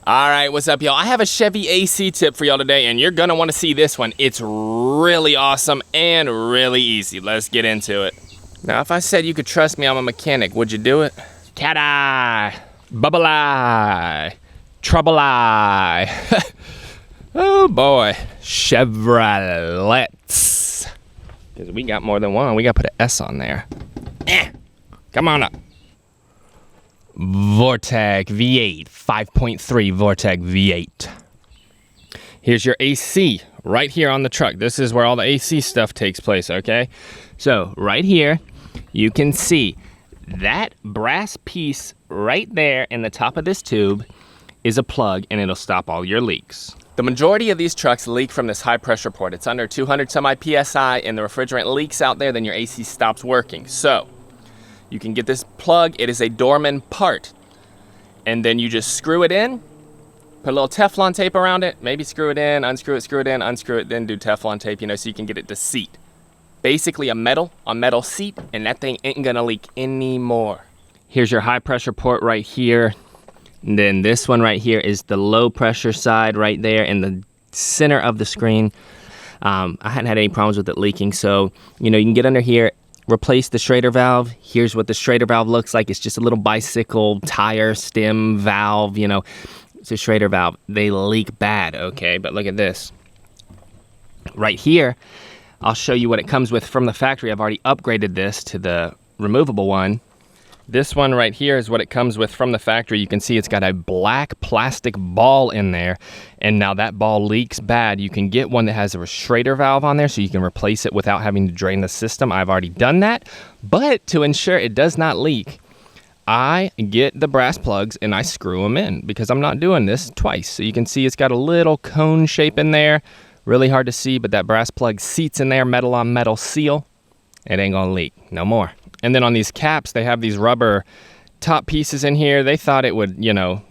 All right, what's up, y'all? I have a Chevy AC tip for y'all today, and you're gonna want to see this one. It's really awesome and really easy. Let's get into it. Now, if I said you could trust me, I'm a mechanic, would you do it? Cat eye, bubble eye, trouble eye. Oh boy, Chevrolets. Because we got more than one. We gotta put an S on there. Come on up. Vortec V8, 5.3 Vortec V8. Here's your AC right here on the truck. This is where all the AC stuff takes place, okay? So right here, you can see that brass piece right there in the top of this tube is a plug, and it'll stop all your leaks. The majority of these trucks leak from this high pressure port. It's under 200 semi PSI and the refrigerant leaks out there, then your AC stops working. So you can get this plug. It is a Dorman part. And then you just screw it in, put a little Teflon tape around it, maybe screw it in, unscrew it, screw it in, unscrew it, then do Teflon tape, so you can get it to seat. Basically a metal seat, and that thing ain't gonna leak anymore. Here's your high pressure port right here. And then this one right here is the low pressure side right there in the center of the screen. I hadn't had any problems with it leaking, so you can get under here, replace the Schrader valve. Here's what the Schrader valve looks like. It's just a little bicycle tire stem valve, It's a Schrader valve. They leak bad, okay? But look at this. Right here, I'll show you what it comes with from the factory. I've already upgraded this to the removable one. This one right here is what it comes with from the factory. You can see it's got a black plastic ball in there, and now that ball leaks bad. You can get one that has a Schrader valve on there so you can replace it without having to drain the system. I've already done that, but to ensure it does not leak, I get the brass plugs and I screw them in because I'm not doing this twice. So you can see it's got a little cone shape in there. Really hard to see, but that brass plug seats in there, metal on metal seal. It ain't gonna leak no more. And then on these caps, they have these rubber top pieces in here. They thought it would,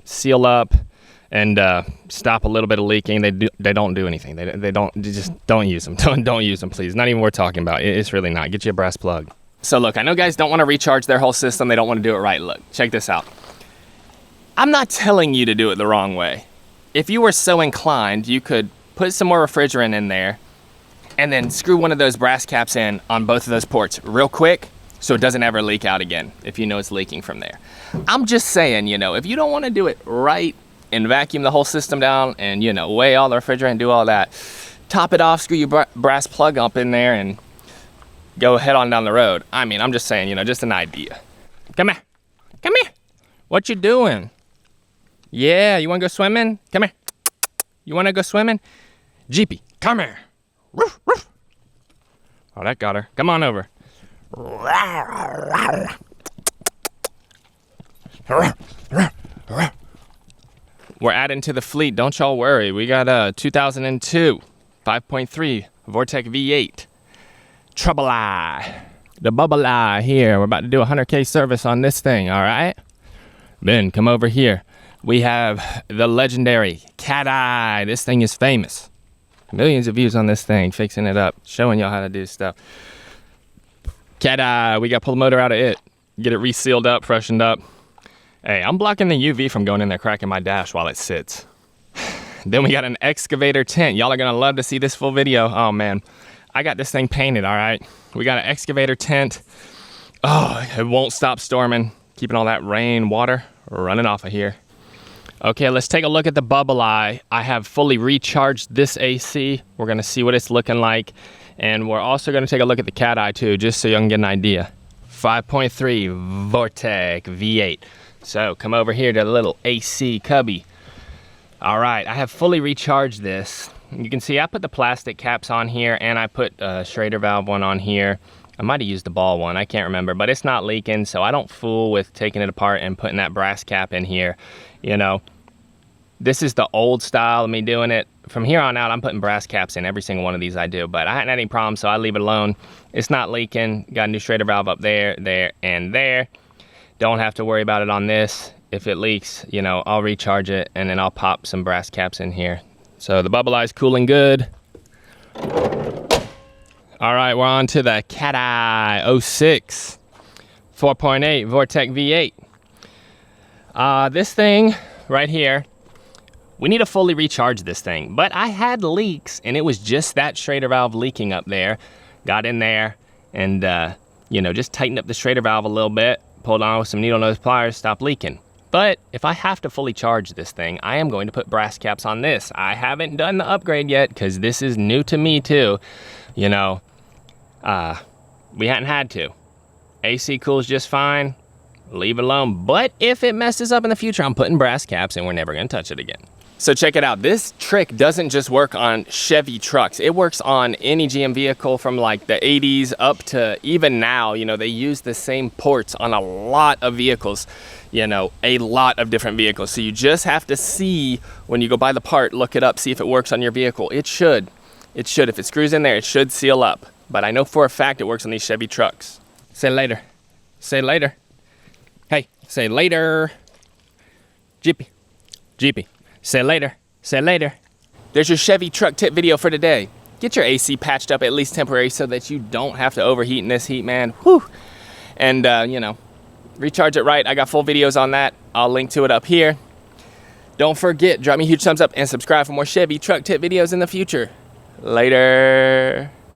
seal up and stop a little bit of leaking. They don't do anything. They just don't use them. Don't use them, please. Not even worth talking about. It's really not. Get you a brass plug. So look, I know guys don't want to recharge their whole system. They don't want to do it right. Look, check this out. I'm not telling you to do it the wrong way. If you were so inclined, you could put some more refrigerant in there and then screw one of those brass caps in on both of those ports real quick, so it doesn't ever leak out again if you know it's leaking from there. I'm just saying, if you don't want to do it right and vacuum the whole system down and, weigh all the refrigerant and do all that, top it off, screw your brass plug up in there and go head on down the road. I'm just saying, just an idea. Come here. Come here. What you doing? Yeah, you want to go swimming? Come here. You want to go swimming? Jeepy, come here. Roof, roof. Oh, that got her. Come on over. We're adding to the fleet, don't y'all worry. We got a 2002 5.3 Vortec V8 Trouble Eye, the bubble eye here. We're about to do a 100K service on this thing, all right? Ben, come over here. We have the legendary Cateye. This thing is famous. Millions of views on this thing, fixing it up, showing y'all how to do stuff. Cateye, we got to pull the motor out of it, get it resealed up, freshened up. Hey, I'm blocking the UV from going in there cracking my dash while it sits. Then we got an Excavator tent. Y'all are going to love to see this full video. Oh, man. I got this thing painted, all right? We got an Excavator tent. Oh, it won't stop storming, keeping all that rain, water running off of here. Okay, let's take a look at the bubble eye. I have fully recharged this AC. We're going to see what it's looking like. And we're also going to take a look at the Cateye too, just so you can get an idea. 5.3 Vortec V8. So come over here to the little AC cubby. All right, I have fully recharged this. You can see I put the plastic caps on here and I put a Schrader valve one on here. I might have used the ball one, I can't remember, but it's not leaking, so I don't fool with taking it apart and putting that brass cap in here. This is the old style of me doing it. From here on out, I'm putting brass caps in every single one of these I do, but I hadn't had any problems, so I leave it alone. It's not leaking. Got a new Schrader valve up there, there, and there. Don't have to worry about it on this. If it leaks, I'll recharge it, and then I'll pop some brass caps in here. So the bubble eye's cooling good. All right, we're on to the Cateye 06 4.8 Vortec V8. This thing right here, we need to fully recharge this thing. But I had leaks, and it was just that Schrader valve leaking up there. Got in there and, you know, just tightened up the Schrader valve a little bit, pulled on with some needle nose pliers, stopped leaking. But if I have to fully charge this thing, I am going to put brass caps on this. I haven't done the upgrade yet because this is new to me too. You know, we hadn't had to. AC cools just fine, leave it alone. But if it messes up in the future, I'm putting brass caps and we're never gonna touch it again. So check it out, this trick doesn't just work on Chevy trucks, it works on any GM vehicle from like the 80s up to even now. You know, they use the same ports on a lot of vehicles, you know, a lot of different vehicles. So you just have to see, when you go buy the part, look it up, see if it works on your vehicle. It should, if it screws in there, it should seal up. But I know for a fact it works on these Chevy trucks. Say later, say later. Hey, say later. Jeepy. Say later, say later. There's your Chevy truck tip video for today. Get your AC patched up, at least temporary, so that you don't have to overheat in this heat, man. Whew. And, you know, recharge it right. I got full videos on that. I'll link to it up here. Don't forget, drop me a huge thumbs up and subscribe for more Chevy truck tip videos in the future. Later.